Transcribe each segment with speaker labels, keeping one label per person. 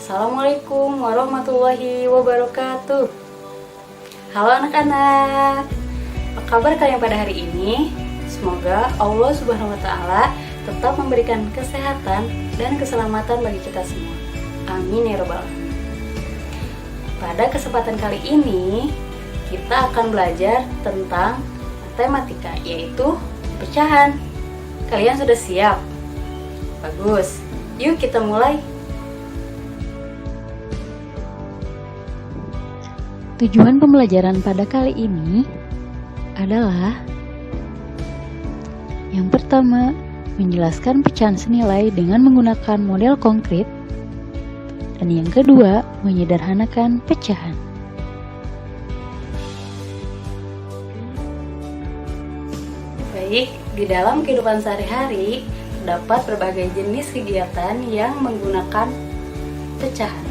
Speaker 1: Assalamualaikum warahmatullahi wabarakatuh. Halo anak-anak, apa kabar kalian pada hari ini? Semoga Allah Subhanahu wa Ta'ala tetap memberikan kesehatan dan keselamatan bagi kita semua. Amin ya Rabbal alamin. Pada kesempatan kali ini, kita akan belajar tentang matematika, yaitu pecahan. Kalian sudah siap? Bagus, yuk kita mulai.
Speaker 2: Tujuan pembelajaran pada kali ini adalah yang pertama, menjelaskan pecahan senilai dengan menggunakan model konkret, dan yang kedua, menyederhanakan pecahan.
Speaker 1: Baik, di dalam kehidupan sehari-hari terdapat berbagai jenis kegiatan yang menggunakan pecahan.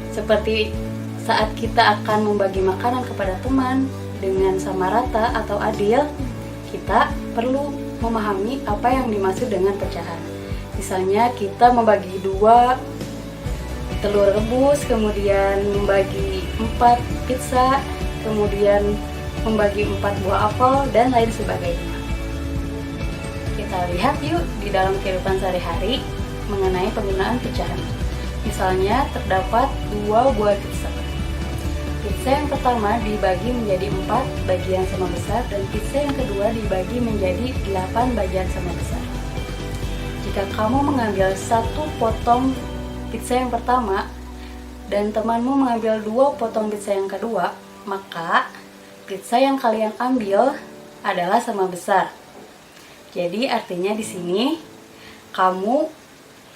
Speaker 1: Seperti saat kita akan membagi makanan kepada teman dengan sama rata atau adil, kita perlu memahami apa yang dimaksud dengan pecahan. Misalnya kita membagi 2 telur rebus, kemudian membagi 4 pizza, kemudian membagi 4 buah apel, dan lain sebagainya. Kita lihat yuk di dalam kehidupan sehari-hari mengenai penggunaan pecahan. Misalnya terdapat 2 buah pizza. Pizza yang pertama dibagi menjadi 4 bagian sama besar, dan pizza yang kedua dibagi menjadi 8 bagian sama besar. Jika kamu mengambil 1 potong pizza yang pertama dan temanmu mengambil 2 potong pizza yang kedua, maka pizza yang kalian ambil adalah sama besar. Jadi artinya di sini kamu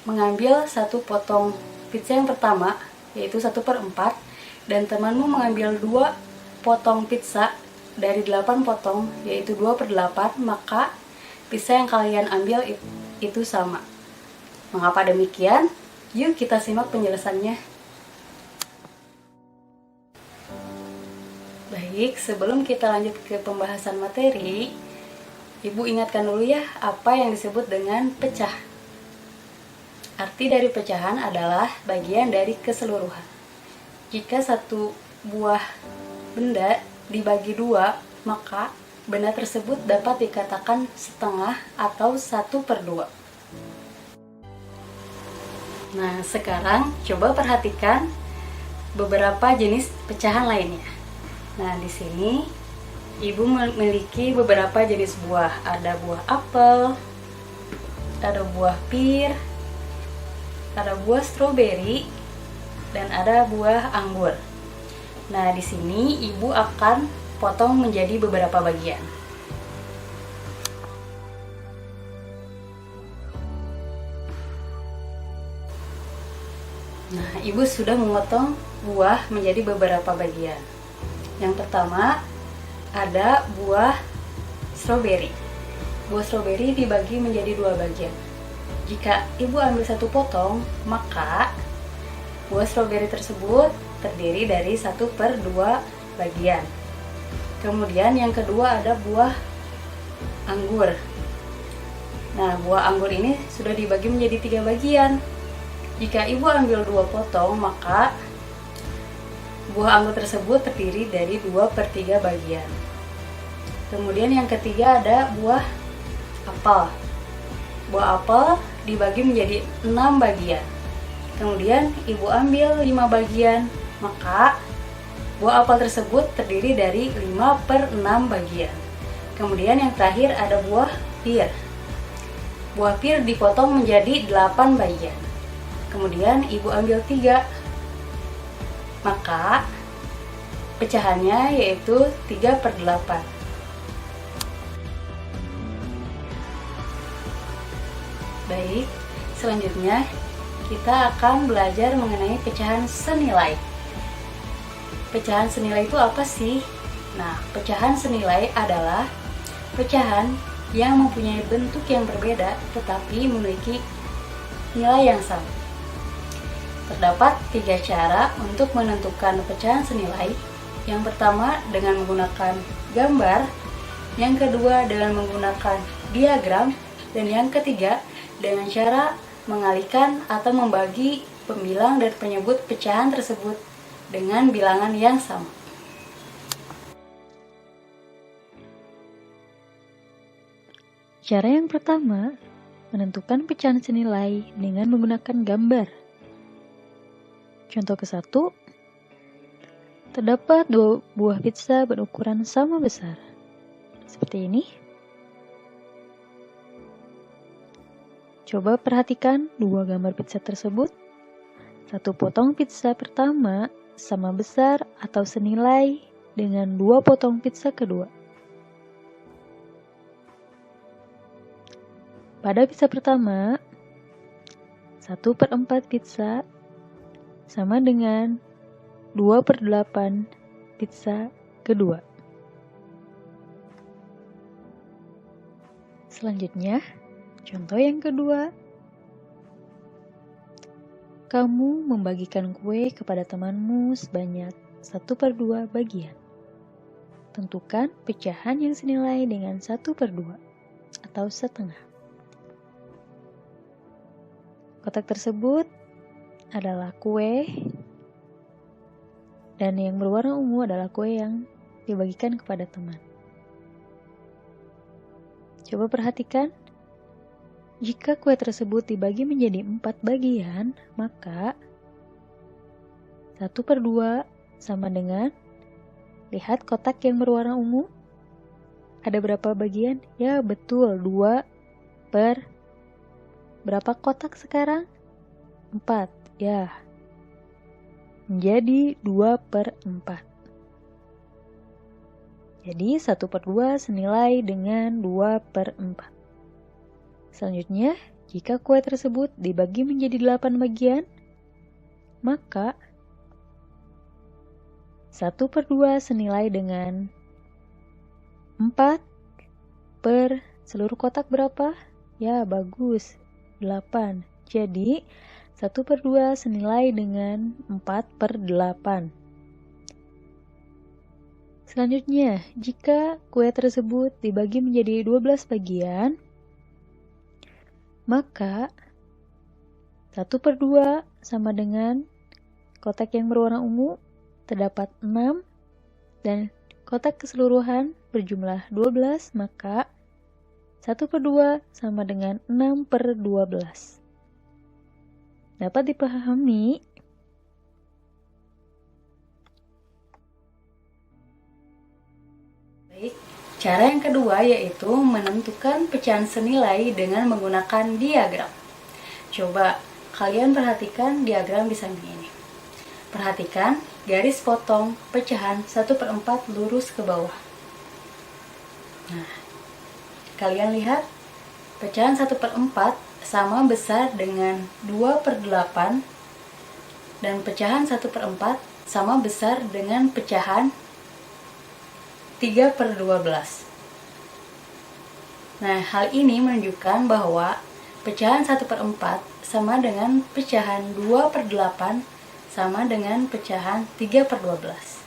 Speaker 1: mengambil 1 potong pizza yang pertama, yaitu 1/4, dan temanmu mengambil 2 potong pizza dari 8 potong, yaitu 2/8, maka pizza yang kalian ambil itu sama. Mengapa demikian? Yuk kita simak penjelasannya. Baik, sebelum kita lanjut ke pembahasan materi, Ibu ingatkan dulu ya apa yang disebut dengan pecah. Arti dari pecahan adalah bagian dari keseluruhan. Jika 1 buah benda dibagi 2, maka benda tersebut dapat dikatakan setengah atau 1/2. Nah, sekarang coba perhatikan beberapa jenis pecahan lainnya. Nah, di sini Ibu memiliki beberapa jenis buah. Ada buah apel, ada buah pir, ada buah stroberi, dan ada buah anggur. Nah, di sini Ibu akan potong menjadi beberapa bagian. Nah, Ibu sudah memotong buah menjadi beberapa bagian. Yang pertama, ada buah stroberi. Buah stroberi dibagi menjadi 2 bagian. Jika Ibu ambil 1 potong, maka buah stroberi tersebut terdiri dari 1/2 bagian. Kemudian yang kedua ada buah anggur. Nah, buah anggur ini sudah dibagi menjadi 3 bagian. Jika Ibu ambil 2 potong, maka buah anggur tersebut terdiri dari 2/3 bagian. Kemudian yang ketiga ada buah apel. Buah apel dibagi menjadi 6 bagian. Kemudian Ibu ambil 5 bagian, maka buah apel tersebut terdiri dari 5/6 bagian. Kemudian yang terakhir ada buah pir. Buah pir dipotong menjadi 8 bagian. Kemudian Ibu ambil 3, maka pecahannya yaitu 3/8. Baik, selanjutnya kita akan belajar mengenai pecahan senilai. Pecahan senilai itu apa sih? Nah, pecahan senilai adalah pecahan yang mempunyai bentuk yang berbeda tetapi memiliki nilai yang sama. Terdapat 3 cara untuk menentukan pecahan senilai. Yang pertama dengan menggunakan gambar, yang kedua dengan menggunakan diagram, dan yang ketiga dengan cara mengalihkan atau membagi pembilang dan penyebut pecahan tersebut dengan bilangan yang sama.
Speaker 2: Cara yang pertama, menentukan pecahan senilai dengan menggunakan gambar. Contoh ke-1, terdapat 2 buah pizza berukuran sama besar. Seperti ini. Coba perhatikan 2 gambar pizza tersebut. Satu potong pizza pertama sama besar atau senilai dengan 2 potong pizza kedua. Pada pizza pertama, 1/4 pizza sama dengan 2/8 pizza kedua. Selanjutnya, contoh yang kedua. Kamu membagikan kue kepada temanmu sebanyak 1/2 bagian. Tentukan pecahan yang senilai dengan 1/2 atau setengah. Kotak tersebut adalah kue dan yang berwarna ungu adalah kue yang dibagikan kepada teman. Coba perhatikan, jika kue tersebut dibagi menjadi 4 bagian, maka 1/2 sama dengan, lihat kotak yang berwarna ungu, ada berapa bagian? Ya betul, 2 per, berapa kotak sekarang? 4, ya. Menjadi 2/4. Jadi 1/2 senilai dengan 2/4. Selanjutnya, jika kue tersebut dibagi menjadi 8 bagian, maka 1/2 senilai dengan 4 per seluruh kotak berapa? Ya, bagus, 8. Jadi, 1/2 senilai dengan 4/8. Selanjutnya, jika kue tersebut dibagi menjadi 12 bagian, maka 1/2 sama dengan kotak yang berwarna ungu terdapat 6 dan kotak keseluruhan berjumlah 12, maka 1/2 sama dengan 6/12. Dapat dipahami?
Speaker 1: Baik, cara yang kedua yaitu menentukan pecahan senilai dengan menggunakan diagram. Coba kalian perhatikan diagram di samping ini. Perhatikan garis potong pecahan 1/4 lurus ke bawah. Nah, kalian lihat pecahan 1/4 sama besar dengan 2/8 dan pecahan 1/4 sama besar dengan pecahan 3/12. Nah, hal ini menunjukkan bahwa pecahan 1/4 sama dengan pecahan 2/8 sama dengan pecahan 3/12.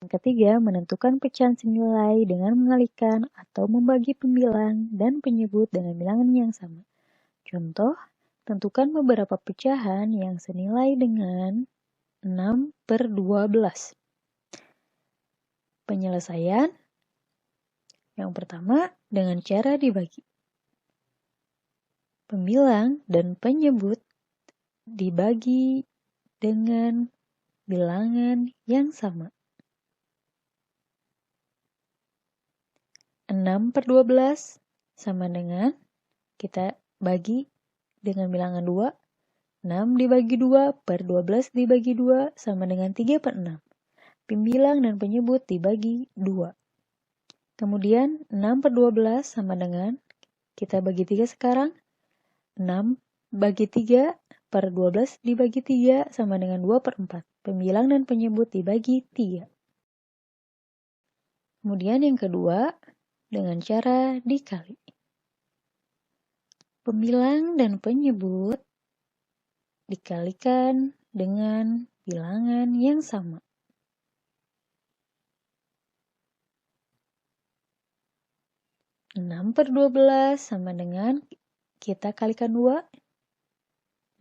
Speaker 2: Yang ketiga, menentukan pecahan senilai dengan mengalihkan atau membagi pembilang dan penyebut dengan bilangan yang sama. Contoh, tentukan beberapa pecahan yang senilai dengan 6/12. Penyelesaian yang pertama dengan cara dibagi. Pembilang dan penyebut dibagi dengan bilangan yang sama. 6/12 sama dengan, kita bagi dengan bilangan 2, 6 dibagi 2 per 12 dibagi 2 sama dengan 3/6. Pembilang dan penyebut dibagi 2. Kemudian 6/12 sama dengan, kita bagi 3 sekarang, 6 bagi 3 per 12 dibagi 3 sama dengan 2/4. Pembilang dan penyebut dibagi 3. Kemudian yang kedua, dengan cara dikali. Pembilang dan penyebut dikalikan dengan bilangan yang sama. 6/12 sama dengan, kita kalikan 2,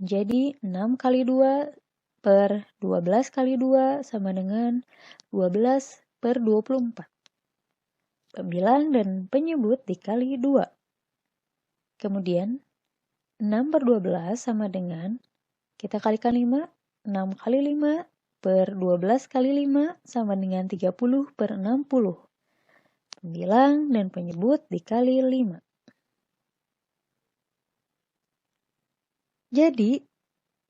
Speaker 2: Jadi 6 kali 2 per 12 kali 2 sama dengan 12 per 24. Pembilang dan penyebut dikali 2. Kemudian 6 per 12 sama dengan, kita kalikan 5, 6 kali 5 per 12 kali 5 sama dengan 30 per 60. Pembilang dan penyebut dikali 5. Jadi,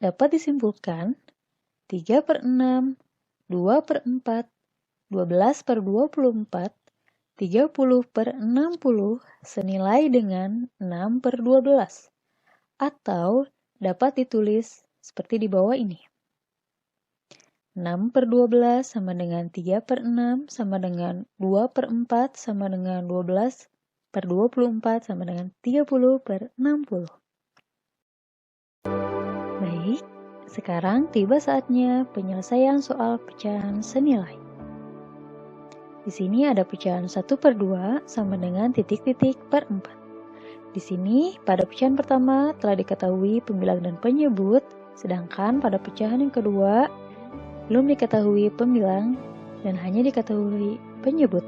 Speaker 2: dapat disimpulkan 3 per 6, 2 per 4, 12 per 24, 30 per 60 senilai dengan 6 per 12. Atau dapat ditulis seperti di bawah ini. 6 per 12 sama dengan 3 per 6 sama dengan 2 per 4 sama dengan 12 per 24 sama dengan 30 per 60. Baik, sekarang tiba saatnya penyelesaian soal pecahan senilai. Di sini ada pecahan 1 per 2 sama dengan titik-titik per 4. Di sini pada pecahan pertama telah diketahui pembilang dan penyebut, sedangkan pada pecahan yang kedua belum diketahui pembilang dan hanya diketahui penyebut.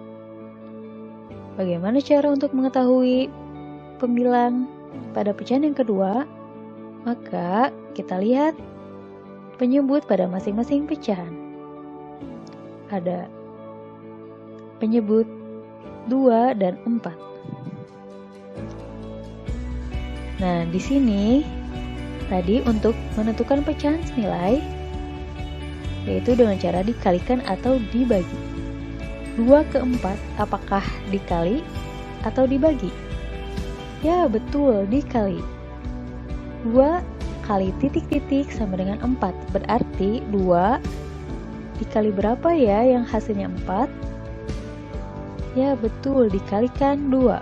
Speaker 2: Bagaimana cara untuk mengetahui pembilang pada pecahan yang kedua? Maka kita lihat penyebut pada masing-masing pecahan. Ada penyebut 2 dan 4. Nah, di sini tadi untuk menentukan pecahan senilai yaitu dengan cara dikalikan atau dibagi. 2 ke 4 apakah dikali atau dibagi? Ya, betul, dikali. 2 kali titik-titik sama dengan 4. Berarti 2 dikali berapa ya yang hasilnya 4? Ya, betul, dikalikan 2.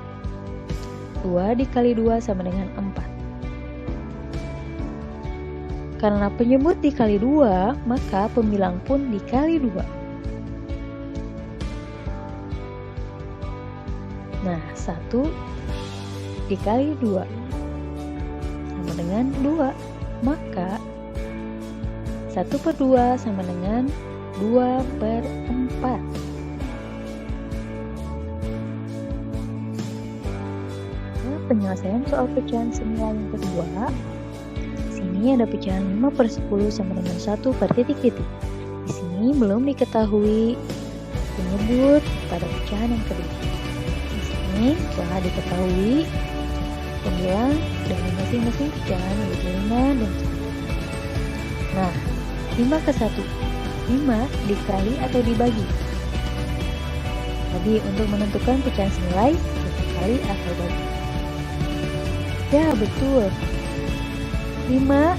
Speaker 2: 2 dikali 2 sama dengan 4. Karena penyebut dikali 2, maka pembilang pun dikali 2. Nah, 1 dikali 2 sama dengan 2. Maka 1 per 2 sama dengan 2 per 4. Nah, penyelesaian soal pecahan senilai yang kedua. Ini ada pecahan 5 per 10 sama dengan 1 per titik-titik. Di sini belum diketahui penyebut pada pecahan yang kedua. Di sini telah diketahui pembilang dari masing-masing pecahan yaitu 5 dan 1. Nah, 5 ke 1. 5 dikali atau dibagi? Tadi untuk menentukan pecahan senilai, dikali atau bagi. Ya, betul. 5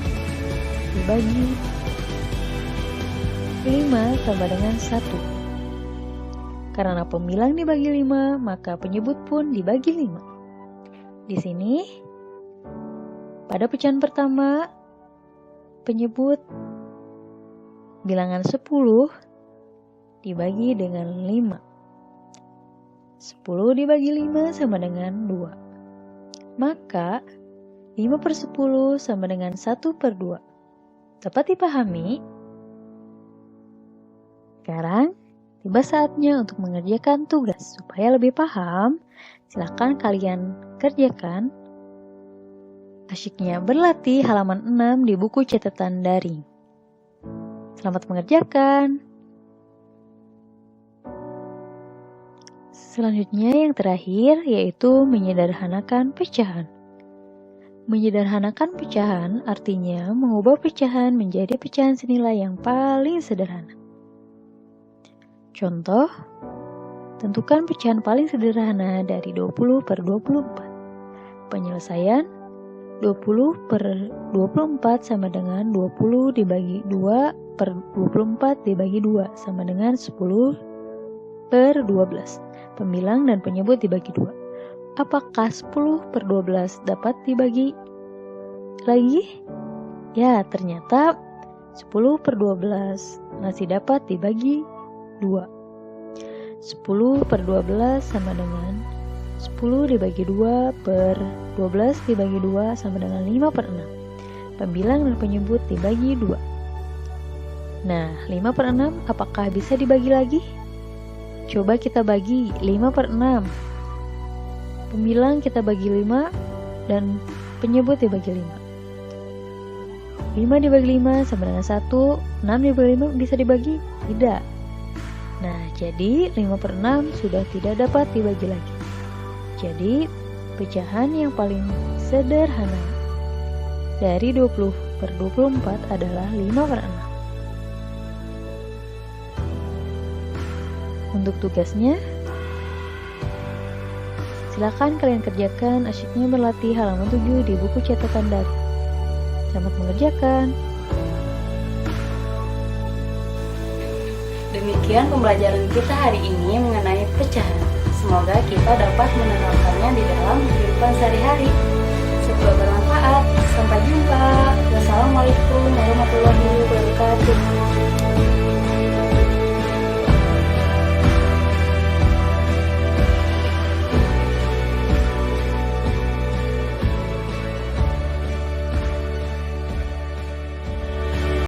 Speaker 2: dibagi 5 sama dengan 1. Karena pembilang dibagi 5, maka penyebut pun dibagi 5. Di sini, pada pecahan pertama, penyebut bilangan 10 dibagi dengan 5. 10 dibagi 5 sama dengan 2. Maka 5 per 10 sama dengan 1 per 2. Dapat dipahami? Sekarang, tiba saatnya untuk mengerjakan tugas. Supaya lebih paham, silakan kalian kerjakan. Asyiknya berlatih halaman 6 di buku catatan daring. Selamat mengerjakan. Selanjutnya yang terakhir yaitu menyederhanakan pecahan. Menyederhanakan pecahan artinya mengubah pecahan menjadi pecahan senilai yang paling sederhana. Contoh, tentukan pecahan paling sederhana dari 20 per 24. Penyelesaian 20 per 24 sama dengan 20 dibagi 2 per 24 dibagi 2 sama dengan 10 per 12. Pembilang dan penyebut dibagi 2. Apakah 10 per 12 dapat dibagi lagi? Ya, ternyata 10 per 12 masih dapat dibagi 2. 10 per 12 sama dengan 10 dibagi 2 per 12 dibagi 2 sama dengan 5 per 6. pembilang dan penyebut dibagi 2. Nah, 5 per 6 apakah bisa dibagi lagi? Coba kita bagi 5 per 6. Pembilang kita bagi 5 dan penyebut dibagi 5. 5 dibagi 5 sama dengan 1, 6 dibagi 5 bisa dibagi? Tidak. Nah, jadi 5 per 6 sudah tidak dapat dibagi lagi. Jadi, pecahan yang paling sederhana dari 20 per 24 adalah 5 per 6. Untuk tugasnya, silakan kalian kerjakan asyiknya berlatih halaman 7 di buku catatan dari. Selamat mengerjakan.
Speaker 1: Demikian pembelajaran kita hari ini mengenai pecahan. Semoga kita dapat menerapkannya di dalam kehidupan sehari-hari. Semoga bermanfaat. Sampai jumpa. Wassalamualaikum warahmatullahi wabarakatuh.